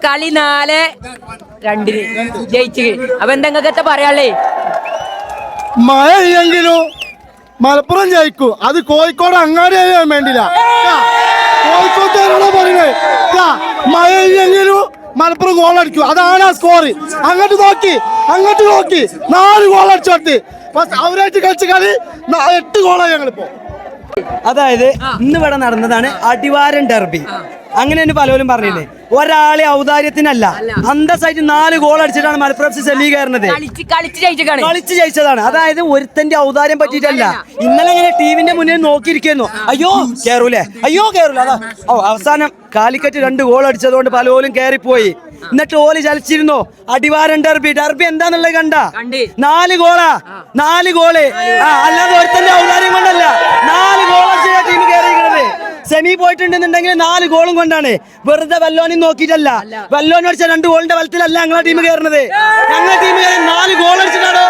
കളി 4-2 ജയിച്ചു. അപ്പൊ എന്തെങ്കിലത്തെ പറയാളേ? മഴ ഇല്ലെങ്കിലും മലപ്പുറം ജയിക്കും. അത് കോഴിക്കോട് അങ്ങാടി വേണ്ടില്ല. കോഴിക്കോട്ടുകാരോടാ പറയുന്നത്. മഴ ഇല്ലെങ്കിലും മലപ്പുറം ഗോളടിക്കും. അതാണ് ആ സ്കോർ. അങ്ങോട്ട് നോക്കി 4 ഗോൾ അടിച്ചോട്ട് അവരായിട്ട് കളിച്ച കളി 8 ഗോളാണ് ഞങ്ങളിപ്പോ. അതായത് ഇന്ന് ഇവിടെ നടന്നതാണ് അടിവാരൻ ഡെർബി. അങ്ങനെ പലരും പറഞ്ഞില്ലേ, ഒരാളെ ഔദാര്യത്തിനല്ല, അന്തസ്സായിട്ട് 4 ഗോൾ അടിച്ചിട്ടാണ് മലപ്പുറം FC സെമി കയറുന്നത്. കളിച്ച് ജയിച്ചതാണ്. അതായത് ഒരുത്തന്റെ ഔദാര്യം പറ്റിയിട്ടല്ല. ഇന്നലെ ഇങ്ങനെ ടിവിന്റെ മുന്നിൽ നോക്കിയിരിക്കുന്നു, അയ്യോ കേറൂലേ, അതാ അവസാനം കാലിക്കറ്റ് 2 ഗോൾ അടിച്ചതുകൊണ്ട് പലരും കയറിപ്പോയി. എന്നിട്ട് ഓല് ചലിച്ചിരുന്നു. അടിവാരൻ ഡെർബി എന്താന്നുള്ളത് കണ്ട 4 ഗോളാ, 4 ഗോള്. അല്ലാതെ ഒരുത്തന്റെ ഔദാര്യം കൊണ്ടല്ല, 4 ഗോൾ അടിച്ച ടീം കയറിയിരിക്കുന്നത്. സെമി പോയിട്ടുണ്ടെന്നുണ്ടെങ്കിൽ 4 ഗോളും കൊണ്ടാണ്. വെറുതെ വല്ലോനും നോക്കിയിട്ടല്ല. വല്ലോനും അടിച്ച 2 ഗോളിന്റെ ബലത്തിലല്ല ഞങ്ങളെ ടീം കയറുന്നത്. ഞങ്ങളെ ടീം 4 ഗോൾ അടിച്ചിട്ടാണ്